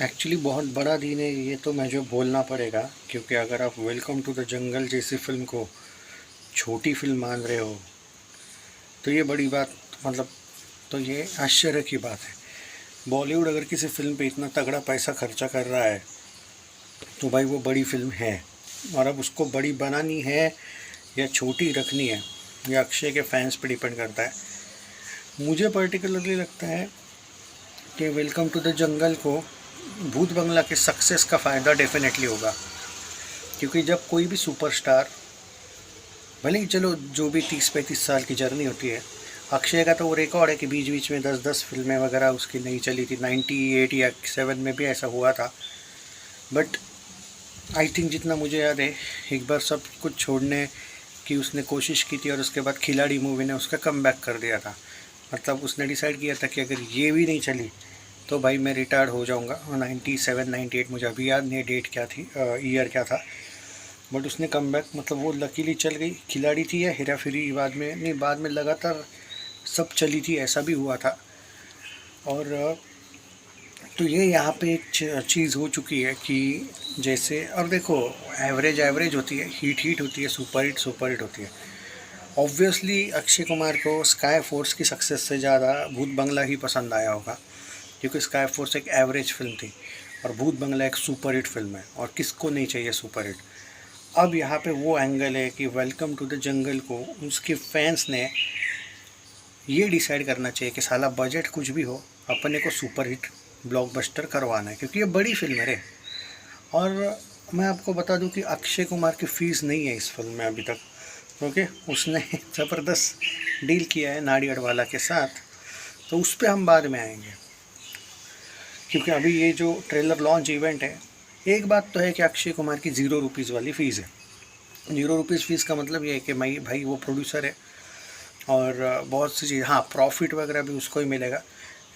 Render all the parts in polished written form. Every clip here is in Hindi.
एक्चुअली बहुत बड़ा दिन है ये, तो मुझे बोलना पड़ेगा, क्योंकि अगर आप वेलकम टू द जंगल जैसी फिल्म को छोटी फिल्म मान रहे हो तो ये बड़ी बात, मतलब तो ये आश्चर्य की बात है। बॉलीवुड अगर किसी फिल्म पे इतना तगड़ा पैसा खर्चा कर रहा है तो भाई वो बड़ी फिल्म है। और अब उसको बड़ी बनानी है या छोटी रखनी है, ये अक्षय के फैंस पे डिपेंड करता है। मुझे पर्टिकुलरली लगता है कि वेलकम टू द जंगल को भूत बंगला के सक्सेस का फ़ायदा डेफिनेटली होगा, क्योंकि जब कोई भी सुपरस्टार, भले ही चलो जो भी 30-35 साल की जर्नी होती है, अक्षय का तो वो रिकॉर्ड है कि बीच बीच में 10-10 फिल्में वगैरह उसकी नहीं चली थी। 98 या 7 में भी ऐसा हुआ था। बट आई थिंक जितना मुझे याद है, एक बार सब कुछ छोड़ने की उसने कोशिश की थी और उसके बाद खिलाड़ी मूवी ने उसका कमबैक कर दिया था। मतलब उसने डिसाइड किया था कि अगर ये भी नहीं चली तो भाई मैं रिटायर्ड हो जाऊंगा। 97-98 मुझे अभी याद नहीं डेट क्या थी, ईयर क्या था। बट उसने कमबैक, मतलब वो लकीली चल गई। खिलाड़ी थी या हेरा फेरी बाद में, नहीं बाद में लगातार सब चली थी, ऐसा भी हुआ था। और तो ये यहाँ पे एक चीज़ हो चुकी है कि जैसे, और देखो, एवरेज एवरेज होती है, हीट हीट होती है, सुपर हिट होती है। ऑब्वियसली अक्षय कुमार को स्काई फोर्स की सक्सेस से ज़्यादा भूत बंगला ही पसंद आया होगा, क्योंकि स्काई फोर्स एक एवरेज फिल्म थी और भूत बंगला एक सुपर हिट फिल्म है, और किसको नहीं चाहिए सुपर हिट। अब यहाँ पे वो एंगल है कि वेलकम टू द जंगल को उसके फैंस ने ये डिसाइड करना चाहिए कि साला बजट कुछ भी हो, अपने को सुपर हिट ब्लॉकबस्टर करवाना है, क्योंकि ये बड़ी फिल्म है रे। और मैं आपको बता दूं कि अक्षय कुमार की फ़ीस नहीं है इस फिल्म में अभी तक, क्योंकि उसने ज़बरदस्त डील किया है नाडियाडवाला के साथ। तो उस पर हम बाद में आएंगे, क्योंकि अभी ये जो ट्रेलर लॉन्च इवेंट है, एक बात तो है कि अक्षय कुमार की ₹0 वाली फ़ीस है। ₹0 फ़ीस का मतलब ये है कि भाई वो प्रोड्यूसर है और बहुत सी चीज़, हाँ, प्रॉफिट वगैरह भी उसको ही मिलेगा।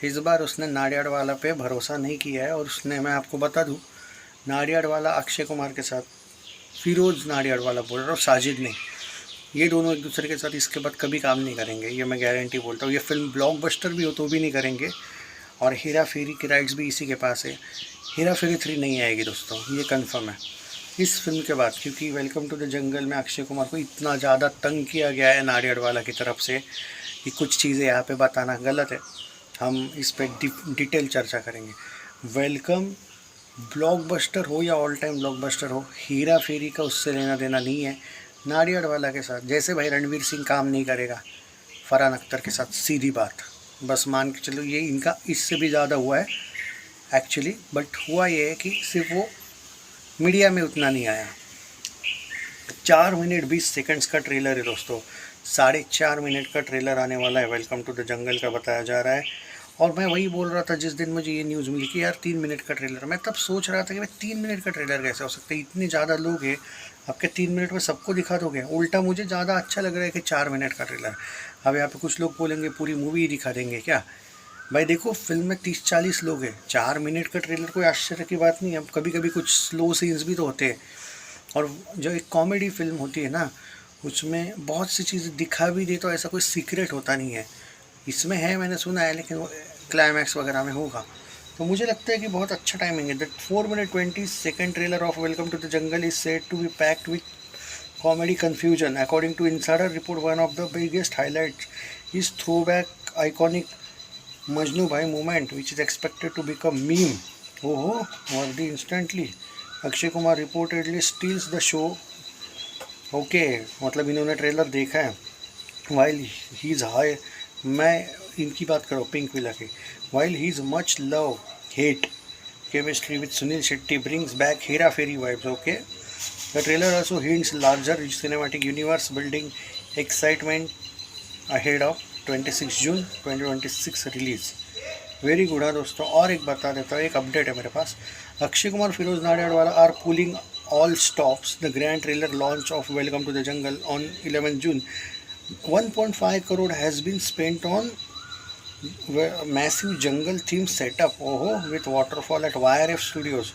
इस बार उसने नाडियाडवाला पे भरोसा नहीं किया है, और उसने, मैं आपको बता दूं, नाडियाडवाला अक्षय कुमार के साथ, फिरोज़ नाडियाडवाला बोल रहा हूँ, साजिद नहीं, ये दोनों एक दूसरे के साथ इसके बाद कभी काम नहीं करेंगे, ये मैं गारंटी बोलता हूँ। ये फिल्म ब्लॉकबस्टर भी हो तो भी नहीं करेंगे। और हेरा फेरी की राइट्स भी इसी के पास है। हेरा फेरी 3 नहीं आएगी दोस्तों, ये कंफर्म है इस फिल्म के बाद, क्योंकि वेलकम टू द जंगल में अक्षय कुमार को इतना ज़्यादा तंग किया गया है नाडियाडवाला की तरफ से कि कुछ चीज़ें यहाँ पे बताना गलत है। हम इस पर डिटेल चर्चा करेंगे। वेलकम ब्लॉकबस्टर हो या ऑल टाइम ब्लॉकबस्टर हो, हेरा फेरी का उससे लेना देना नहीं है। नाडियाडवाला के साथ जैसे भाई रणवीर सिंह काम नहीं करेगा फरहान अख्तर के साथ, सीधी बात, बस मान के चलो। ये इनका इससे भी ज़्यादा हुआ है एक्चुअली, बट हुआ ये है कि सिर्फ वो मीडिया में उतना नहीं आया। 4 मिनट 20 सेकंड्स का ट्रेलर है दोस्तों, 4.5 मिनट का ट्रेलर आने वाला है वेलकम टू द जंगल का, बताया जा रहा है। और मैं वही बोल रहा था जिस दिन मुझे ये न्यूज़ मिली कि यार 3 मिनट का ट्रेलर, मैं तब सोच रहा था कि भाई 3 मिनट का ट्रेलर कैसे हो सकता है, इतने ज़्यादा लोग हैं, आपके 3 मिनट में सबको दिखा दोगे। उल्टा मुझे ज़्यादा अच्छा लग रहा है कि 4 मिनट का ट्रेलर। अब यहाँ पे कुछ लोग बोलेंगे पूरी मूवी ही दिखा देंगे क्या। भाई देखो, फिल्म में 30-40 लोग हैं, 4 मिनट का ट्रेलर कोई आश्चर्य की बात नहीं है। अब कभी कभी कुछ स्लो सीन्स भी तो होते हैं, और जो एक कॉमेडी फिल्म होती है ना, उसमें बहुत सी चीज़ें दिखा भी दे तो ऐसा कोई सीक्रेट होता नहीं है। इसमें है, मैंने सुना है, लेकिन वो क्लाइमैक्स वगैरह में होगा। तो मुझे लगता है कि बहुत अच्छा टाइमिंग है। The 4 minute 20 second trailer of Welcome to the Jungle is said to be packed with comedy confusion. According to Insider Report, one of the biggest highlights is throwback iconic Majnu Bhai moment, which is expected to become meme. Oh, worthy instantly. Akshay Kumar reportedly steels the show. Okay, मतलब इन्होंने ट्रेलर देखा है। वाइल ही इज़ हाई, मैं इनकी बात करो पिंक विला की, while he is much love hate chemistry with Sunil Shetty brings back Hera Fairy vibes. Okay, the trailer also hints larger cinematic universe building excitement ahead of 26 June 2026 release. Very good. हाँ दोस्तों, और एक बता देता हूँ, एक अपडेट है मेरे पास। Akshay Kumar, Firoz Nadiadwala are pulling all stops the grand trailer launch of Welcome to the Jungle on 11 June. 1.5 crore has been spent on massive jungle theme setup, ओहो, with waterfall at YRF Studios.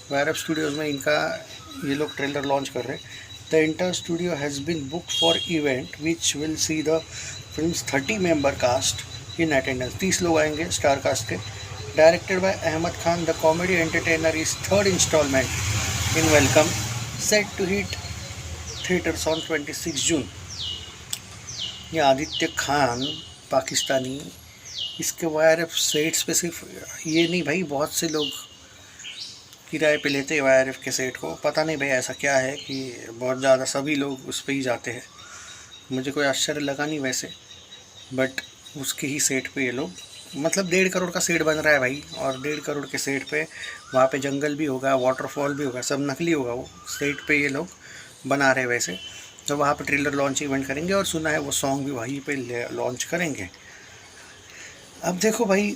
YRF Studios में इनका ये लोग ट्रेलर लॉन्च कर रहे हैं। The entire studio has been booked for event which will see the film's 30 member cast in attendance. 30 लोग आएंगे स्टार कास्ट के। Directed by Ahmed Khan, the comedy entertainer is third installment in Welcome, set to hit theaters on 26 June. ये आदित्य खान पाकिस्तानी, इसके वाईआरएफ सेट्स पे सिर्फ ये नहीं भाई, बहुत से लोग किराए पे लेते हैं वाईआरएफ के सेट को। पता नहीं भाई ऐसा क्या है कि बहुत ज़्यादा सभी लोग उस पर ही जाते हैं। मुझे कोई आश्चर्य लगा नहीं वैसे, बट उसके ही सेट पे ये लोग, मतलब 1.5 करोड़ का सेट बन रहा है भाई, और 1.5 करोड़ के सेट पे वहाँ पे जंगल भी होगा, वाटरफॉल भी होगा, सब नकली होगा। वो सेट पे ये लोग बना रहे वैसे। तो वहाँ पे ट्रेलर लॉन्च इवेंट करेंगे, और सुना है वो सॉन्ग भी वहीं पे लॉन्च करेंगे। अब देखो भाई,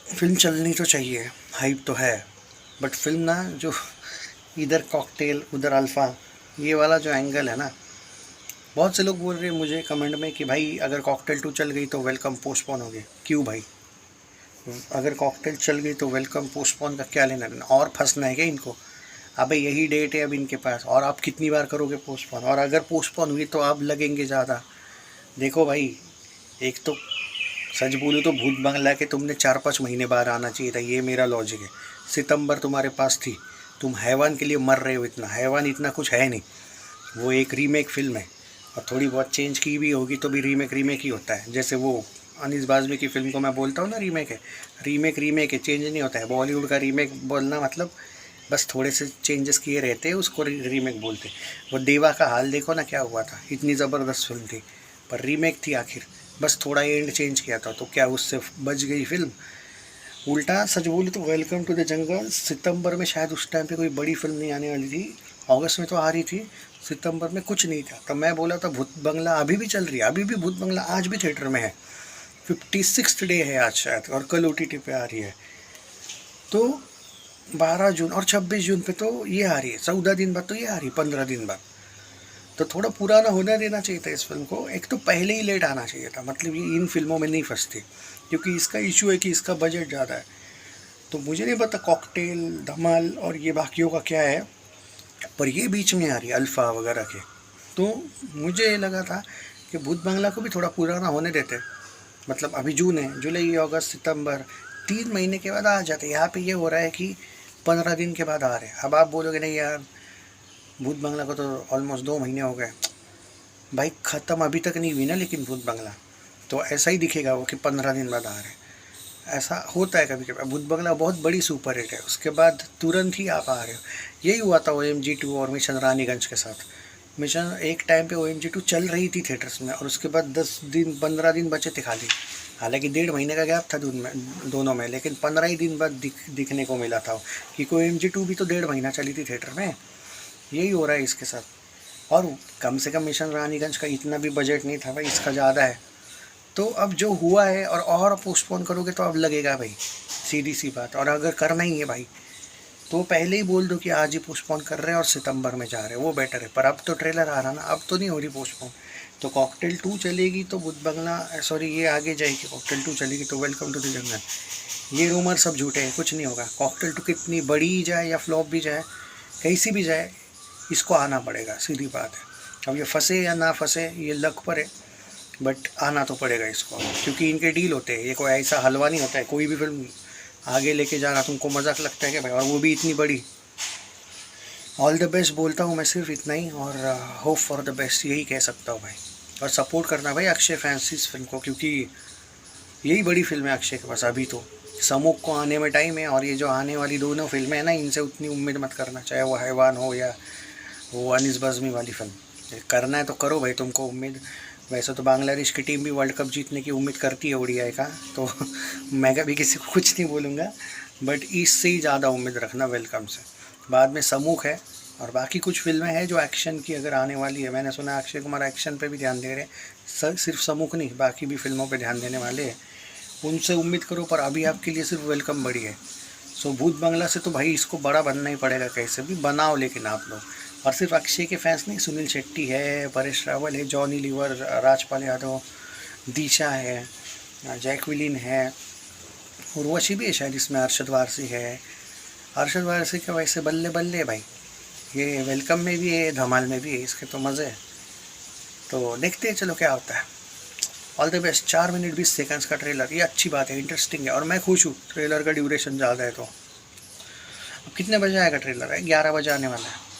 फिल्म चलनी तो चाहिए, हाइप तो है, बट फिल्म ना जो इधर कॉकटेल उधर अल्फ़ा, ये वाला जो एंगल है ना, बहुत से लोग बोल रहे हैं मुझे कमेंट में कि भाई अगर कॉकटेल 2 चल गई तो वेलकम पोस्टपोन हो गया। क्यों भाई? अगर कॉकटेल चल गई तो वेलकम पोस्टपोन का क्या लेना देना? और फंसना है क्या इनको? अबे यही डेट है अब इनके पास, और आप कितनी बार करोगे पोस्टपोन? और अगर पोस्टपोन हुई तो आप लगेंगे ज़्यादा। देखो भाई, एक तो सच बोलूँ तो भूत बंगला के तुमने 4-5 महीने बाद आना चाहिए था, ये मेरा लॉजिक है। सितंबर तुम्हारे पास थी, तुम हैवान के लिए मर रहे हो इतना। हैवान इतना कुछ है नहीं, वो एक रीमेक फिल्म है, और थोड़ी बहुत चेंज की भी होगी तो भी रीमेक ही होता है। जैसे वो अनीस बाज़मी की फ़िल्म को मैं बोलता हूँ ना, रीमेक है, चेंज नहीं होता है। बॉलीवुड का रीमेक बोलना मतलब बस थोड़े से चेंजेस किए रहते हैं, उसको रीमेक बोलते। वो देवा का हाल देखो ना क्या हुआ था, इतनी ज़बरदस्त फिल्म थी पर रीमेक थी आखिर, बस थोड़ा एंड चेंज किया था, तो क्या उससे बच गई फिल्म? उल्टा सच बोलूँ तो वेलकम टू द जंगल सितंबर में शायद उस टाइम पे कोई बड़ी फिल्म नहीं आने वाली थी, अगस्त में तो आ रही थी, सितंबर में कुछ नहीं था। तब मैं बोला था भूत बंगला अभी भी चल रही है, अभी भी भूत बंगला आज भी थिएटर में है। 56 डे है आज शायद, और कल OTT पे आ रही है। तो 12 जून और 26 जून पे तो ये आ रही है, 14 दिन बाद तो ये आ रही है, 15 दिन बाद। तो थोड़ा पुराना होने देना चाहिए था इस फिल्म को, एक तो पहले ही लेट आना चाहिए था, मतलब ये इन फिल्मों में नहीं फंसती, क्योंकि इसका इशू है कि इसका बजट ज़्यादा है। तो मुझे नहीं पता कॉकटेल, धमाल और ये बाकियों का क्या है, पर ये बीच में आ रही है अल्फ़ा वगैरह के। तो मुझे ये लगा था कि भूत बंगला को भी थोड़ा पुराना होने देते, मतलब अभी जून है, जुलाई अगस्त सितंबर 3 महीने के बाद आ जाते। यहाँ पे ये हो रहा है कि 15 दिन के बाद आ रहे हैं। अब आप बोलोगे नहीं यार, भूत बंगला को तो ऑलमोस्ट 2 महीने हो गए। भाई ख़त्म अभी तक नहीं हुई ना लेकिन भूत बंगला, तो ऐसा ही दिखेगा वो कि 15 दिन बाद आ रहे हैं। ऐसा होता है कभी कभी। भूत बंगला बहुत बड़ी सुपर हिट है, उसके बाद तुरंत ही आप आ रहे हो। यही हुआ था OMG 2 और मिशन रानीगंज के साथ। मिशन एक टाइम पे OMG 2 चल रही थी थिएटर्स में, और उसके बाद 10 दिन 15 दिन बचे थे खाली। हालांकि 1.5 महीने का गैप था दोनों में, लेकिन 15 ही दिन बाद दिखने को मिला था कि OMG 2 भी तो 1.5 महीना चली थी थिएटर में। यही हो रहा है इसके साथ। और कम से कम मिशन रानीगंज का इतना भी बजट नहीं था भाई, इसका ज़्यादा है। तो अब जो हुआ है, और पोस्टपोन करोगे तो अब लगेगा भाई, सीधी सी बात। और अगर करना ही है भाई तो पहले ही बोल दो कि आज ही पोस्टपोन कर रहे हैं और सितंबर में जा रहे हैं, वो बेटर है। पर अब तो ट्रेलर आ रहा ना, अब तो नहीं हो रही पोस्टपोन। तो कॉकटेल 2 चलेगी तो भूत बंगला, सॉरी ये आगे जाएगी, कॉकटेल 2 चलेगी तो वेलकम टू द जंगल। ये रूमर सब झूठे हैं, कुछ नहीं होगा। कॉकटेल 2 कितनी बड़ी जाए या फ्लॉप भी जाए, कैसी भी जाए, इसको आना पड़ेगा, सीधी बात है। अब ये फंसे या ना फंसे ये लक पर है, बट आना तो पड़ेगा इसको, क्योंकि इनके डील होते हैं। ये कोई ऐसा हलवा नहीं होता है, कोई भी फिल्म आगे लेके जाना तुमको मजाक लगता है क्या भाई, और वो भी इतनी बड़ी। ऑल द बेस्ट बोलता हूँ मैं, सिर्फ इतना ही, और होप फॉर द बेस्ट यही कह सकता हूँ भाई। और सपोर्ट करना भाई अक्षय फैंस इस फिल्म को, क्योंकि यही बड़ी फिल्म है अक्षय के पास अभी। तो समूह को आने में टाइम है, और ये जो आने वाली दोनों फिल्में हैं ना, इनसे उतनी उम्मीद मत करना, चाहे वो हैवान हो या वो अनीस बाज़मी वाली फिल्म। करना है तो करो भाई, तुमको उम्मीद। वैसे तो बांग्लादेश की टीम भी वर्ल्ड कप जीतने की उम्मीद करती है ODI का, तो मैं कभी किसी को कुछ नहीं बोलूँगा, बट इससे ही ज़्यादा उम्मीद रखना वेलकम से। बाद में समूह है, और बाकी कुछ फिल्में हैं जो एक्शन की अगर आने वाली है। मैंने सुना अक्षय कुमार एक्शन पे भी ध्यान दे रहे हैं, सिर्फ समूह नहीं, बाकी भी फिल्मों पे ध्यान देने वाले हैं। उनसे उम्मीद करो, पर अभी आपके लिए सिर्फ वेलकम बड़ी है। सो भूत बंगला से तो भाई इसको बड़ा बनना ही पड़ेगा, कैसे भी बनाओ लेकिन आप लोग। और सिर्फ अक्षय के फैंस नहीं, सुनील शेट्टी है, परेश रावल है, जॉनी लीवर, राजपाल यादव, दिशा है, जैकविलिन है, उर्वशी भी है शायद इसमें, अरशद वारसी है। अरशद वारसी का वैसे बल्ले बल्ले है भाई, ये वेलकम में भी है, धमाल में भी है, इसके तो मज़े है। तो देखते हैं चलो क्या होता है। All the best. 4 minute 20 seconds का ट्रेलर, ये अच्छी बात है, इंटरेस्टिंग है और मैं खुश हूँ। ट्रेलर का ड्यूरेशन ज़्यादा है तो। अब कितने बजे आएगा ट्रेलर? है 11 बजे आने वाला है।